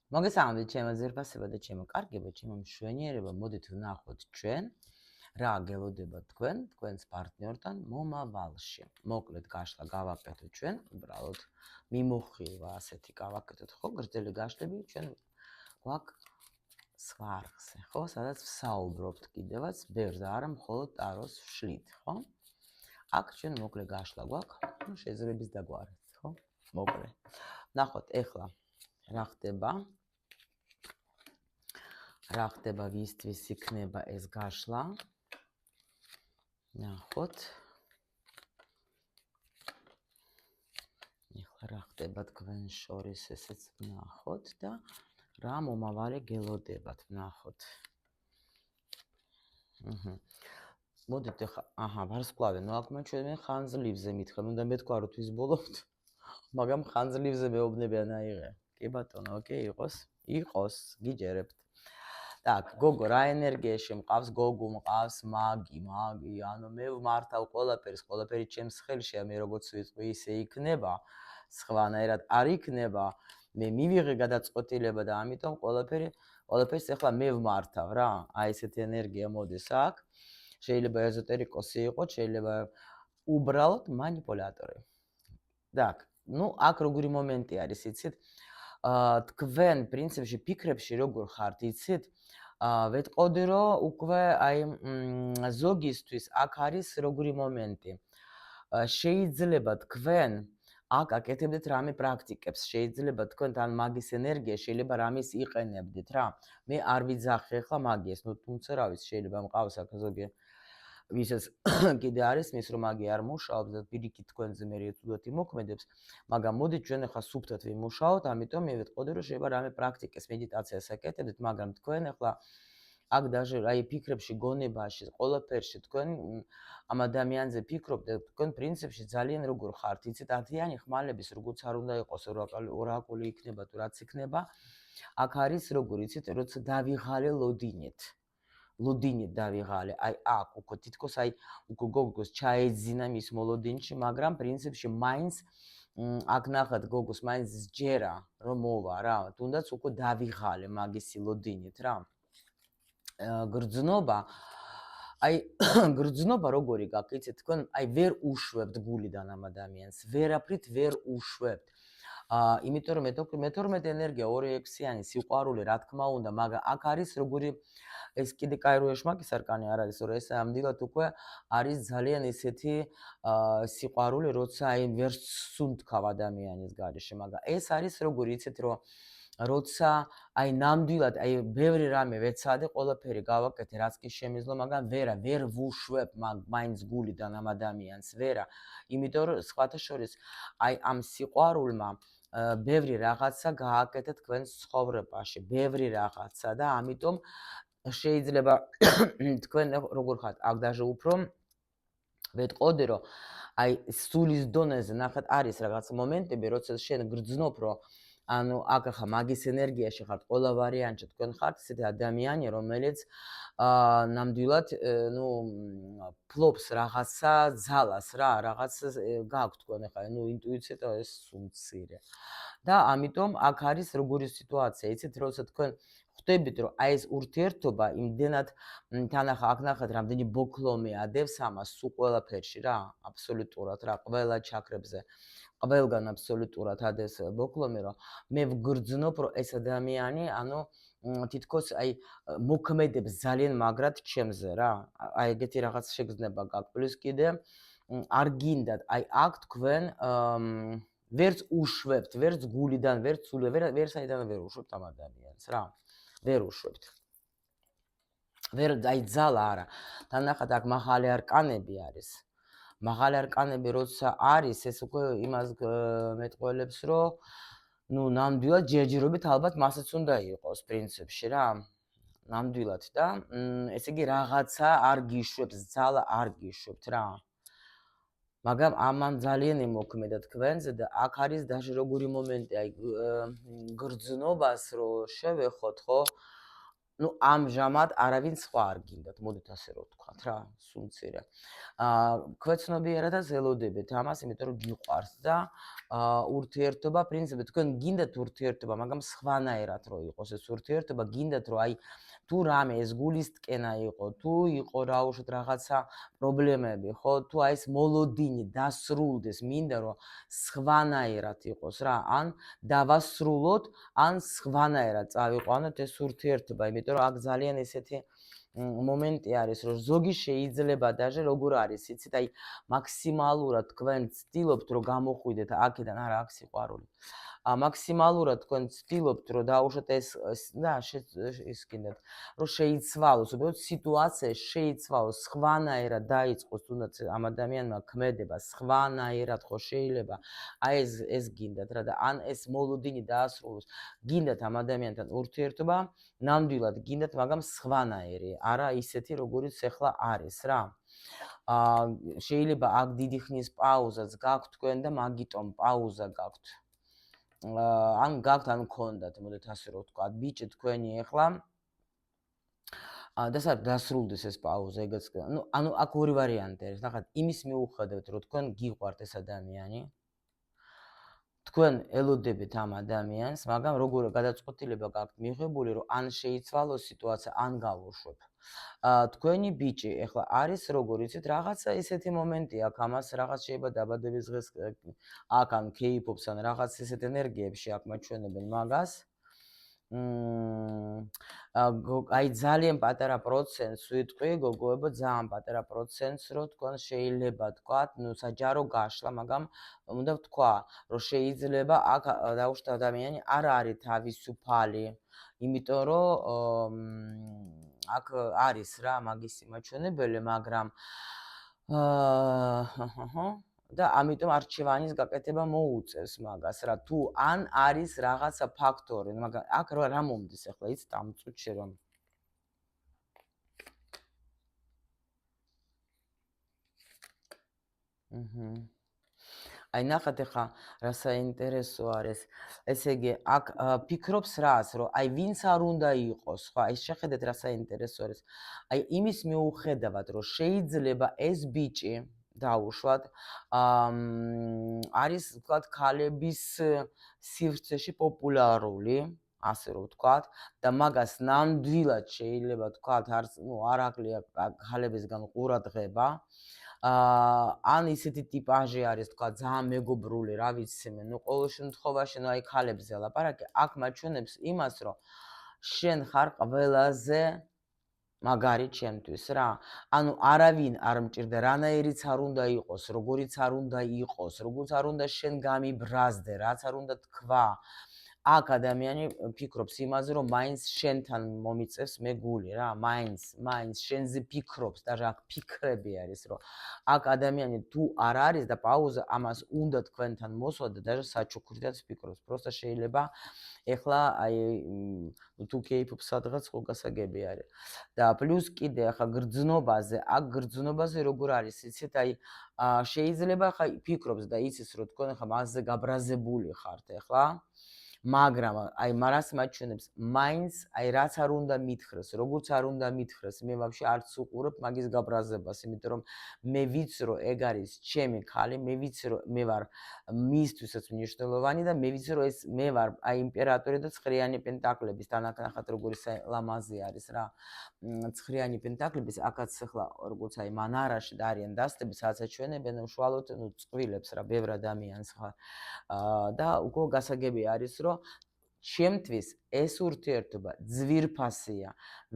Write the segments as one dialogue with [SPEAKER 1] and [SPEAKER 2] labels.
[SPEAKER 1] მოგესალმებით ჩემო ძვირფასებო და ჩემო კარგებო, ჩემო მშვენიერებო, მოდით ვნახოთ ჩვენ რა გელოდება თქვენს პარტნიორთან მომავალში. მოკლედ გაშლა გავაკეთოთ ჩვენ, უბრალოდ მიმოხილვა ასეთი გავაკეთოთ, ხო, გრძელი გაშლები ჩვენ გვაქვს სხვა არხზე, ხო, სადაც ვსაუბრობთ კიდევაც ბევრს და არა მხოლოდ ტაროს ვშლით, ხო? აქ ჩვენ მოკლე გაშლა გვაქვს, შეზრების დაგვარეთ, ხო? მოკლე. ნახოთ ეხლა რა ხდება? რა ხდება ვისთვის იქნება ეს გაშლა? ნახოთ. ეხლა რა ხდება თქვენ შორის ესეც ნახოთ და რა მომავალი გელოდებათ ნახოთ. მოდით ეხლა ვარსკვლავი, ნუ აქ ჩვენ ხანძლივზე მითხარ, უნდა მეთქვა რომ თვის ბოლოთ. მაგრამ ხანძლივზე მეუბნებიან აიღე. კი ბატონო, ოკეი იყოს? იყოს, გიჯერებთ. Так, გოგო, რა ენერგიაში მყავს გოგო, მყავს მაგი, ანუ მე ვმართავ ყველაფერი ჩემს ხელშია, მე როგორც ვიტყვი, ისე იქნება, სხვანაირად არ იქნება, მე მივიღე გადაწყვეტილება და ამიტომ ყველაფერს ახლა მე ვმართავ რა. აი ესეთი ენერგია მოდის აქ. შეიძლება ეზოტერიკოსი იყოს, შეიძლება უბრალოდ манипуляტორი. Так, ну, აქ როგორი მომენტი არის, იცით? თქვენ პრინციპში ფიქრებში როგორ ხართ, იცით? ვეტყოდი რომ უკვე აი ზოგისთვის აქ არის როგორი მომენტი. შეიძლება თქვენ აქ აკეთებდეთ რამე პრაქტიკებს, შეიძლება თქვენ თან მაგის ენერგია, შეიძლება რამის იყენებდეთ რა. მე არ ვიძახე ახლა მაგიას, ну, თუმცა რა ვიცი, შეიძლება მყავს აქ ზოგი ვისაც კიდე არის მის რომ მაგი არ მუშაობს და პირიქით თქვენზე მე ცუდად იმოქმედებს, მაგრამ მოდით ჩვენ ახლა სუფთად ვიმუშაოთ, ამიტომ მე ვეტყოდი რომ შეიძლება რამე პრაქტიკას, მედიტაციას აკეთებდეთ, მაგრამ თქვენ ახლა აქ даже აი ფიქრებში, გონებაში, ყველაფერში თქვენ ამ ადამიანზე ფიქრობთ და თქვენ პრინციპში ძალიან როგორ ხართ, იცით, ათიანი ხმალების როგორც არ უნდა იყოს ორაკული იქნება თუ რაც იქნება, აქ არის როგორ იცით, როცა დავიღალე ლოდინით დავიღალე, აი აქ უკვე თითქოს აი უკვე გოგოს ჩაეძინა მის მოლოდინში, მაგრამ პრინციპში მაინც აქ ნახეთ გოგოს მაინც ჯერა რომ მოვა რა, თუნდაც უკვე დავიღალე მაგისი ლოდინით რა. გრძნობა როგორი გაქვს, იცით, თქვენ აი ვერ უშვებთ გულიდან ამ ადამიანს, ვერაფრით ვერ უშვებთ. იმიტომ რომ მე-12 ენერგია 2-6-იანი სიყვარული, რა თქმა უნდა, მაგრამ აქ არის როგორი ეს კიდე კაი რო ეშმაკის არკანი არ არის, რომ ეს ამდილად უკვე არის ძალიან ესეთი სიყვარული, როცა აი ვერ სუნთქავ ადამიანის გარეშე, მაგრამ ეს არის როგორი იცით, რომ როცა აი ნამდვილად აი ბევრი რამე ვეცადე, ყველაფერი გავაკეთე, რაც კი შემიძლია, მაგრამ ვერ ვუშვებ მაინც გულიდან ამ ადამიანს, ვერა. იმიტომ რომ სხვათა შორის აი ამ სიყვარულმა ბევრი რაღაცა გააკეთა თქვენს ცხოვრებაში, ბევრი რაღაცა და ამიტომ შეიძლება თქვენ როგორ ხართ, აქ даже უფრო ვეტყოდი რომ აი სულის დონეზე ნახეთ არის რაღაც მომენტები, როცა შენ გრძნობ რომ ანუ აქ ახლა მაგის ენერგიაში ხართ, ყველა ვარიანტში თქვენ ხართ ესეთი ადამიანი, რომელიც ნამდვილად ნუ ფლობს რაღაცა ძალას რა, რაღაც გაქვთ თქვენ ახლა ნუ ინტუიცია და ეს სუმცირე. და ამიტომ აქ არის როგორი სიტუაცია, იცით, როცა თქვენ ხვდებით რომ აი ეს ურთიერთობა იმდენად თანახა აქ ნახეთ რამდენი ბოკლომე ადევს ამას სულ ყველაფერში რა, აბსოლუტურად რა, ყველა ჩაქრებზე. ყველგან აბსოლუტურად ადეს ბოკლომე, რომ მე ვგრძნობ, რომ ეს ადამიანი, ანუ თითქოს აი მოქმედებს ძალიან მაგრად ჩემზე რა. აი ეგეთი რაღაც შეგრძნება გაქვს. პლუს კიდე არ გინდათ, აი აქ თქვენ ვერც უშვებთ, ვერც გულიდან, ვერც საიდან ვერ უშვებთ ამ ადამიანს რა. ვერ უშვებთ. ვერ აი ძალა არა. თანახად აქ მაღალი არკანები არის. მაღალი არკანები როცა არის, ეს უკვე იმას მეტყველებს, რომ ნუ ნამდვილად ჯერჯერობით ალბათ მასაც უნდა იყოს პრინციპში რა. ნამდვილად და ესე იგი რაღაცა არ გიშვებს, ძალა არ გიშვებთ რა. მაგრამ ამან ძალიან იმოქმედა თქვენზე და აქ არის даже როგორი მომენტი, აი გრძნობას რო შევეხოთ, ხო? ну ამჟამად არავინ სხვა არ გინდათ, მოდით ასე რომ ვთქვათ რა, სულ მცირე. ქვეცნობიერადაც ელოდებთ ამას, იმიტომ რომ გიყვარს და ურთიერთობა პრინციპი თქვენ გინდათ ურთიერთობა, მაგრამ სხვანაირად რო იყოს ეს ურთიერთობა, გინდათ რომ აი თუ რამე ეს გულისტკენა იყო, თუ იყო რა უშოთ რაღაცა პრობლემები, ხო, თუ აი ეს მოლოდინი დასრულდეს, მინდა რომ სხვანაირად იყოს რა, ან დავასრულოთ, ან სხვანაირად წავიყვანოთ ეს ურთიერთობა, იმიტომ რომ აქ ძალიან ესეთი მომენტი არის, რომ ზოგი შეიძლება даже როგორ არის, იცით, აი მაქსიმალურად თქვენ ცდილობთ, რომ გამოხვიდეთ აქედან, არა, აქ სიყვარული. მაქსიმალურად თქვენ ცდილობთ, რომ დაუშვათ ეს და ის გინდათ, რომ შეიცვალოს, უბრალოდ სიტუაცია შეიცვალოს, სხვანაირად დაიწყოს, თუნდაც ამ ადამიანმა ქმედება, სხვანაირად ხო შეიძლება. აი ეს გინდათ რა და ან ეს მოლოდინი დაასრულოს, გინდათ ამ ადამიანთან ურთიერთობა, ნამდვილად გინდათ, მაგრამ სხვანაირი, არა ისეთი, როგორიც ახლა არის რა. შეიძლება აქ დიდი ხნის პაუზაც გაქვთ თქვენ და მაგიტომ პაუზა გაქვთ. ან გაქვთ, ან გქონდათ, მოდით ასე რომ ვთქვა, ბიჭი თქვენი ახლა დასრულდეს ეს პაუზა, ეგეც ანუ აქ ორი ვარიანტი არის, ნახეთ, იმის მიუხედავად, რომ თქვენ გიყვართ ეს ადამიანი, თქვენ ელოდებით ამ ადამიანს, მაგრამ როგორ გადაწყვეტილება გაქვთ მიღებული, რომ ან შეიცვალოს სიტუაცია, ან გავუშვებ. თქვენი ბიჭი ახლა არის როგორ იცით, რაღაცა ესეთი მომენტი აქვს, ამას რაღაც შეიძლება დაბადების დღეს აქ ან кейფობს, ან რაღაც ესეთ ენერგიებში აქ მაჩვენებენ მაგას. აი ძალიან პატარა პროცენტს ვიტყვი, გოგოებო, ძალიან პატარა პროცენტს, რომ თქვენ შეიძლება თქვათ, ну საჯარო გაშლა, მაგრამ უნდა ვთქვა, რომ შეიძლება აქ დაუშვათ ადამიანი არ არის თავისუფალი, იმიტომ რომ აქ არის რა მაგის მაჩვენებელი, მაგრამ და ამიტომ არჩევანის გაკეთება მოუწევს მაგას რა, თუ ან არის რაღაცა ფაქტორი, მაგრამ აქ რა მომდის ახლა იცით ამ წუთში რომ აი ნახეთ ახლა რა საინტერესო არის. ესე იგი, აქ ფიქრობს რას, რომ აი ვინც არ უნდა იყოს, ხო, აი შეხედეთ რა საინტერესო არის. აი იმის მიუხედავად, რომ შეიძლება ეს ბიჭი დაუშვათ, არის, ვთქვათ, ქალების სივრცეში პოპულარული, ასე რომ ვთქვათ, და მაგას ნამდვილად შეიძლება ვთქვათ, არ აკლია ქალებისგან ყურადღება. ან ისეთი ტიპაჟი არის, თქვა, ძალიან მეგობრული, რა ვიცი მე, ну ყოველ შემთხვევაში, ну აი ქალებზე ლაპარაკი, აქ მაჩვენებს იმას, რომ შენ ხარ ყველაზე მაგარი ჩემთვის რა. ანუ არავინ არ მჭირდა, რანაირიც არ უნდა იყოს, როგორიც არ უნდა იყოს, როგორც არ უნდა შენ გამიბრაზდე, რაც არ უნდა თქვა. აქ ადამიანი ფიქრობს იმაზე, რომ მაინც შენთან მომიწევს მე გული რა, მაინც შენზე ფიქრობს და რა ფიქრები არის, რომ აქ ადამიანი თუ არ არის და პაუზა ამას უნდა თქვენთან მოსვა და даже საჩუქრითაც ფიქრობს. просто შეიძლება ეხლა აი თუ кейფობს სადღაც ხო გასაგები არის. და პლუს კიდე ახლა გრძნობაზე, აქ გრძნობაზე როგორ არის, იცით, აი შეიძლება ხა ფიქრობს და იცის, რომ თქვენ ხა მასზე გაბრაზებული ხართ ახლა. მაგრამ აი მარას მაჩვენებს მაინც აი რაც არ უნდა მითხრეს, როგორც არ უნდა მითხრეს, მე ვაფშე არც უყურებ მაგის გაბრაზებას, იმიტომ რომ მე ვიცი რომ ეგ არის ჩემი ხალი, მე ვიცი რომ მე ვარ მისთვისაც მნიშვნელოვანი და მე ვიცი რომ ეს მე ვარ აი იმპერატორი და ცხრიანი პენტაკლების თანახმად როგორი ლამაზი არის რა. ცხრიანი პენტაკლების აქაც ახლა როგორც აი მანარაში და არიან დასტები, სადაც აჩვენებენ უშუალოდ წყვილებს რა, ბევრ ადამიანს ხარ. და უკვე გასაგები არის რომ ჩემთვის ეს ურთიერთობა ძვირფასია,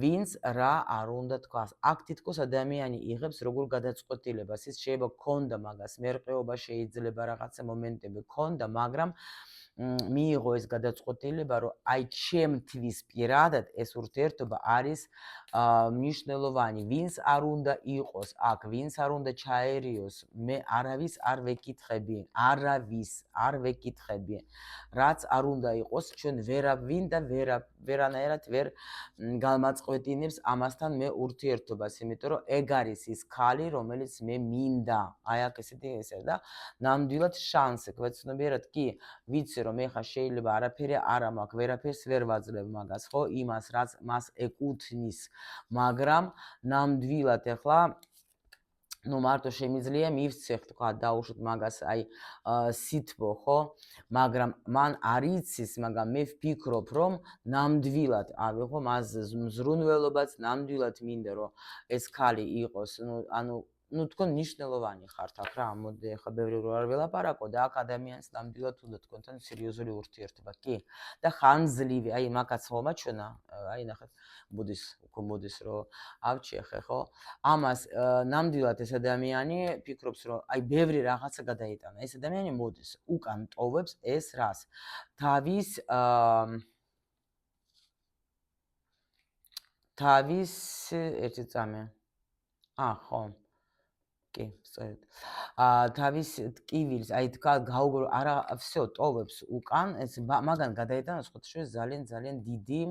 [SPEAKER 1] ვინც რა არ უნდა თქვას. აქ თითქოს ადამიანი იღებს როგორ გადაწყვეტილებას, ის შეიძლება გქონდა მაგას მერყეობა, შეიძლება რაღაცა მომენტები გქონდა, მაგრამ მიიღო ეს გადაწყვეტილება, რომ აი ჩემთვის პირადად ეს ურთიერთობა არის მნიშვნელოვანი, ვინც არ უნდა იყოს აქ, ვინც არ უნდა ჩაერიოს, მე არავის არ ვეკითხები, არავის არ ვეკითხები. რაც არ უნდა იყოს, ჩვენ ვერავინ და ვერანაირად ვერ გამაწყვეტინებს ამასთან მე ურთიერთობას, იმიტომ რომ ეგ არის ის ქალი, რომელიც მე მინდა. აი აქ ესეთი ესეა და ნამდვილად შანსი, ქვეცნობიერად კი, ვიცი რომ ეხა შეიძლება არაფერი არ მაქვს, ვერაფერს ვერ ვაძლევ მაგას, ხო, იმას რაც მას ეკუთვნის, მაგრამ ნამდვილად ეხლა ну მარტო შემიძლია მივცეხ თქვა დაუშვით მაგას აი სითბო ხო მაგრამ მან არ იცის მაგრამ მე ვფიქრობ რომ ნამდვილად აი ხო მას მზრუნველობაც ნამდვილად მინდა რომ ეს ქალი იყოს ну თქვენ ნიშნულოვანი ხართ აქ რა მოდი ახლა ბევრი რო არ ველაპარაკო და აქ ადამიანს ნამდვილად უნდა თქვენთან სერიოზული ურთიერთობა კი და ხანძლივი აი მაგაც ხომა ჩვენა აი ნახეთ მოდის რომ ავჩიეხე ხო ამას ნამდვილად ეს ადამიანი ფიქრობს რომ აი ბევრი რაღაცა გადაიტანა ეს ადამიანი მოდის უკან ტოვებს ეს რას თავის ერთი წამე ხო კი სწორედ თავის ტკივილს აი თქვა გაუგო არა всё ტოვებს უკან ეს მაგან გადაიტანა სხვათა ძალიან დიდი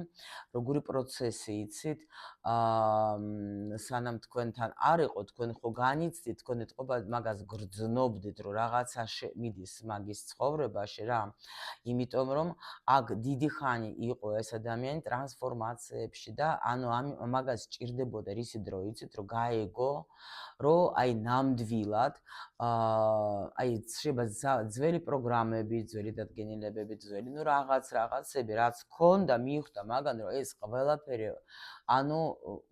[SPEAKER 1] როგორი პროცესი იცით სანამ თქვენთან არ იყო თქვენ ხო განიცდით თქვენ ეთყობა მაგას გრძნობდით რომ რაღაცა მიდის მაგის ცხოვრებაში რა იმიტომ რომ აქ დიდი ხანი იყო ეს ადამიანი ტრანსფორმაციებში და ანუ მაგას ჭირდებოდა რისი დრო იცით რომ გაეგო რომ აი ნამდვილად აი შეიძლება ძველი პროგრამები, ძველი დადგენილებები, ძველი ნუ რაღაცები რაც ქონდა მიხვდა მაგან რომ ეს ყველაფერი ანუ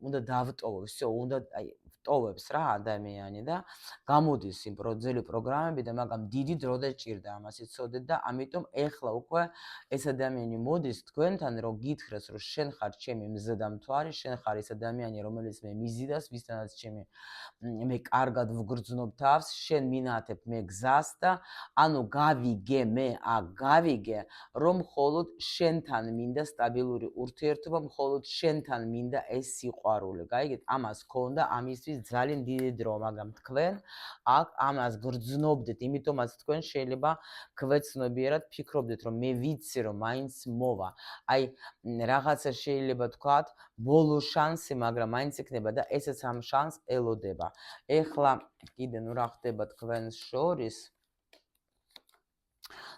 [SPEAKER 1] უნდა დავტოვო, всё, უნდა აი ტოვებს რა ადამიანი და გამოდის იმ ძველი პროგრამები და მაგამ დიდი დრო დაჭირდა ამას იცოდეთ და ამიტომ ეხლა უკვე ეს ადამიანი მოდის თქვენთან რომ გითხრეს რომ შენ ხარ ჩემი მზედამთვარი, შენ ხარ ეს ადამიანი რომელიც მე მიზიდას, ვისთანაც მე კარგად ვგრძნობ თავს, შენ მინათებ მე გზას და ანუ გავიგე მე გავიგე რომ მხოლოდ შენთან მინდა სტაბილური ურთიერთობა, მხოლოდ შენთან მინდა ეს სიყვარული. გაიგეთ? ამას ქონდა, ამისთვის ძალიან დიდი დრო, მაგრამ თქვენ აქ ამას გრძნობდით, იმიტომაც თქვენ შეიძლება ქვეცნობიერად ფიქრობდეთ, რომ მე ვიცი, რომ მაინც მოვა. აი რაღაცა შეიძლება თქვათ, ბოლო შანსი, მაგრამ მაინც იქნება და ესეც ამ შანსს ელოდება. ეხლა კიდე ნუ რა ხდება თქვენს შორის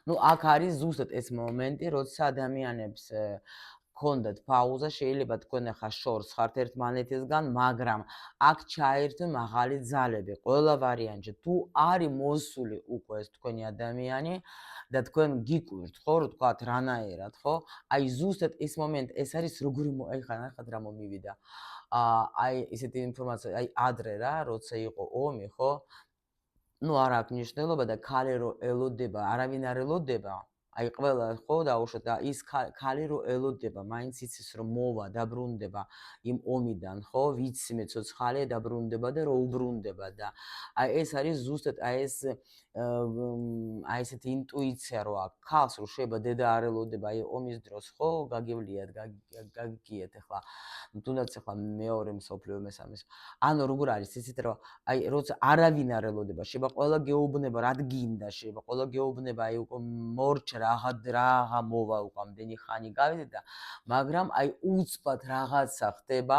[SPEAKER 1] ну აქ არის ზუსტად ეს მომენტი, როცა ადამიანებს ქონდათ პაუზა, შეიძლება თქვენ ახლა შორს ხართ ერთმანეთისგან, მაგრამ აქ ჩაერთვენ მაღალი ძალები. ყველა ვარიანტში თუ არის მოსული უკვე ეს თქვენი ადამიანი და თქვენ გიკვირთ, ხო, რო თქვათ რანაირად, ხო? აი ზუსტად ეს მომენტი, ეს არის როგორი ეხლა ნახეთ რა მომივიდა. აი ესეთი ინფორმაცია, აი ადრე რა, როცა იყო ომი, ხო? ну არ აქვს მნიშვნელობა და ქალი რო ელოდება, არავინ არ ელოდება. აი ყველა ხო დაუშვათ და ის ქალი რო ელოდება, მაინც იცის რომ მოვა, დაბრუნდება იმ ომიდან, ხო? ვიცი მე ცოცხალე დაბრუნდება და რო უბრუნდება და აი ეს არის ზუსტად აი ესეთი ინტუიცია რო აქვს ქალს, რომ შეიძლება დედა არ ელოდება აი ომის დროს, ხო? გაგივლიათ, გაგიგიეთ ახლა. თუნდაც ახლა მეორე მსოფლიო მესამე. ანუ როგორ არის ისეთ რომ აი როცა არავინ არ ელოდება, შეიძლება ყველა გეუბნება, რა გინდა, შეიძლება ყველა გეუბნება, აი უკვე მორჩა რაღა მოვა უკვე ამდენი ხანი გავიდა და მაგრამ აი უცბად რაღაცა ხდება,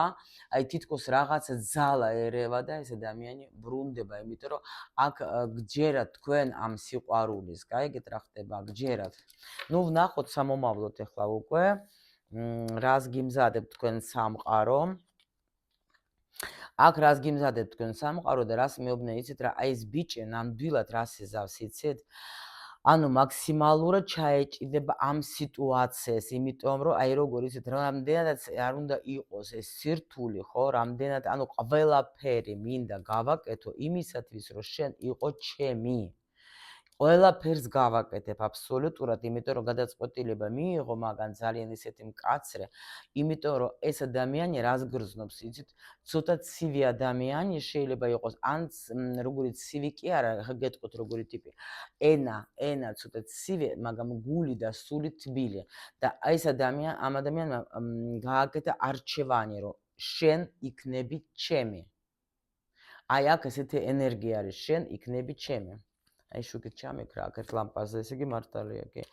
[SPEAKER 1] აი თითქოს რაღაცა ძალა ერევა და ეს ადამიანი ბრუნდება, იმიტომ რომ აქ გჯერათ თქვენ ამ სიყვარულის, გაიგეთ რა ხდება, გჯერათ. ну ვნახოთ სამომავლოდ ახლა უკვე რას გიმზადებთ თქვენ სამყარო. აქ რას გიმზადებთ თქვენ სამყარო და რას მეუბნე იცით რა აი ეს ბიჭი ნამდვილად რას ეზავს იცით ანუ მაქსიმალურად ჩაეჭიდება ამ სიტუაციას იმიტომ რომ აი როგორ იცით რამდენადაც არ უნდა იყოს ეს სირთული ხო რამდენად ანუ ყველაფერი მინდა გავაკეთო იმისათვის რომ შენ იყო ჩემი ყველაფერს გავაკეთებ აბსოლუტურად, იმიტომ რომ გადაწყვეტილება მიიღო მაგან ძალიან ისეთი მკაცრე, იმიტომ რომ ეს ადამიანი რას გრძნობს, იცით, ცოტა ცივი ადამიანი შეიძლება იყოს, ან როგორი ცივი კი არა, გეტყვით როგორი ტიპი. ენა ცოტა ცივი, მაგრამ გული და სული თბილი. და ეს ამ ადამიანმა გააკეთა არჩევანი, რომ შენ იქნები ჩემი. აი აქ ესეთი ენერგია არის, შენ იქნები ჩემი. აი შუქით ჩამიქრა აქ ერთ ლამპაზე, ესე იგი მართალია კი.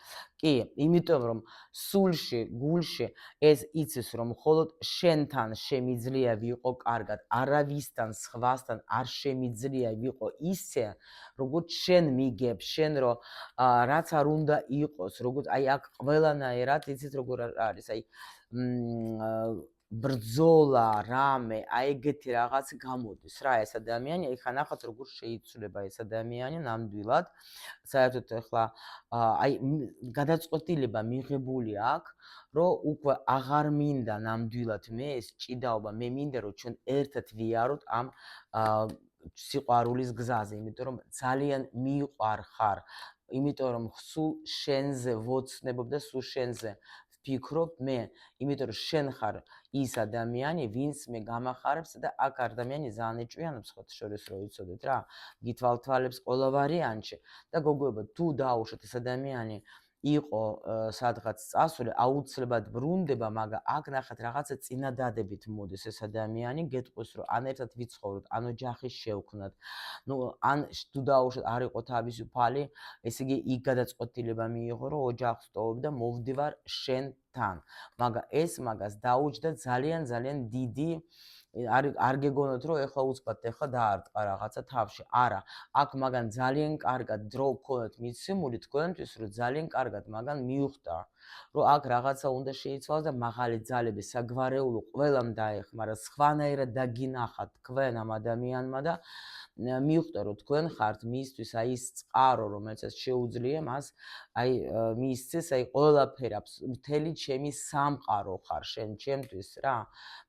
[SPEAKER 1] კი, იმიტომ რომ სულში, გულში ეს იცის რომ მხოლოდ შენთან შემიძლია ვიყო კარგად, არავისთან სხვასთან არ შემიძლია ვიყო ისე, როგორც შენ მიგებ, შენ რომ რაც არ უნდა იყოს, როგორც აი აქ ყველანაირად იცით როგორ არის, აი ბრძოლა, რამე, აი ეგეთი რაღაც გამოდის რა ეს ადამიანი, ეხლა ნახოთ როგორ შეიცვლება ეს ადამიანი ნამდვილად. საერთოდ ეხლა აი გადაწყვეტილება მიღებული აქვს, რომ უკვე აღარ მინდა ნამდვილად მე ეს ჭიდაობა, მე მინდა რომ ჩვენ ერთად ვიაროთ ამ სიყვარულის გზაზე, იმიტომ რომ ძალიან მიყვარხარ, იმიტომ რომ სულ შენზე ვოცნებობ და სულ შენზე ვფიქრობ მე, იმიტომ რომ შენ ხარ ის ადამიანი, ვინც მე გამახარებს და აქ ადამიანი ძალიან ეჭვიანობს ხოთ შორის რო იცოდეთ რა, გითვალთვალებს ყველა ვარიანტში და გოგოებო თუ დაუშვათ ეს ადამიანი იყო სადღაც წასული, აუცილებლად ბრუნდება, მაგრამ აქ ნახეთ რაღაცა წინადადებით მოდის ეს ადამიანი, გეტყვის რომ ან ერთად ვიცხოვროთ, ან ოჯახი შევქმნათ. ნუ ან თუ დაუშვათ არ იყო თავისუფალი, ესე იგი იქ გადაწყვეტილება მიიღო, რომ ოჯახს ტოვებ და მოვდივარ შენთან. მაგრამ ეს მაგას დაუჯდა ძალიან დიდი არ გეგონოთ რომ ეხლა უცბად ეხლა დაარტყა რაღაცა თავში. არა, აქ მაგან ძალიან კარგად დრო გქონდეთ მიცემული თქვენთვის, რომ ძალიან კარგად მაგან მიუხვდა, რომ აქ რაღაცა უნდა შეიცვალოს და მაღალი ძალები საგვარეულო ყველამ დაეხმარა, სხვანაირად დაგინახათ თქვენ ამ ადამიანმა და მიუხვდა რომ თქვენ ხართ მისთვის აი ის წყარო, რომელსაც შეუძლია მას აი მისცეს აი ყველაფერი, მთელი ჩემი სამყარო ხარ შენ ჩემთვის რა.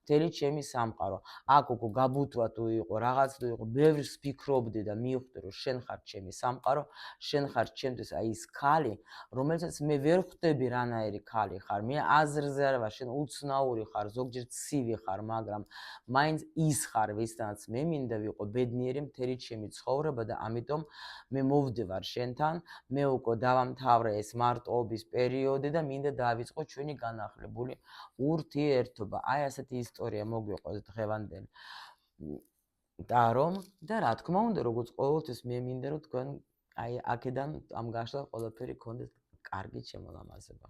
[SPEAKER 1] მთელი ჩემი სამყარო. აქ უკვე გაბუთვა თუ იყო, რაღაც თუ იყო, ბევრს ვფიქრობდი და მივხვდი რომ შენ ხარ ჩემი სამყარო, შენ ხარ ჩემთვის აი ის ქალი, რომელსაც მე ვერ ხვდები რანაირი ქალი ხარ. მე აზრზე არ ვარ, შენ უცნაური ხარ, ზოგჯერ ცივი ხარ, მაგრამ მაინც ის ხარ, ვისთანაც მე მინდა ვიყო ბედნიერი მთელი ჩემი ცხოვრება და ამიტომ მე მოვდივარ შენთან, მე უკვე დავამთავრე ეს მარტოობის პერიოდი და მინდა დავიწყო ჩვენი განახლებული ურთიერთობა. აი ასეთი ისტორია მოგვიყოს დღევანდელი. და რა თქმა უნდა, როგორც ყოველთვის მე მინდა რომ თქვენ აი აქედან ამ გაშლა ყველაფერი გქონდეთ კარგი შემოლამაზება.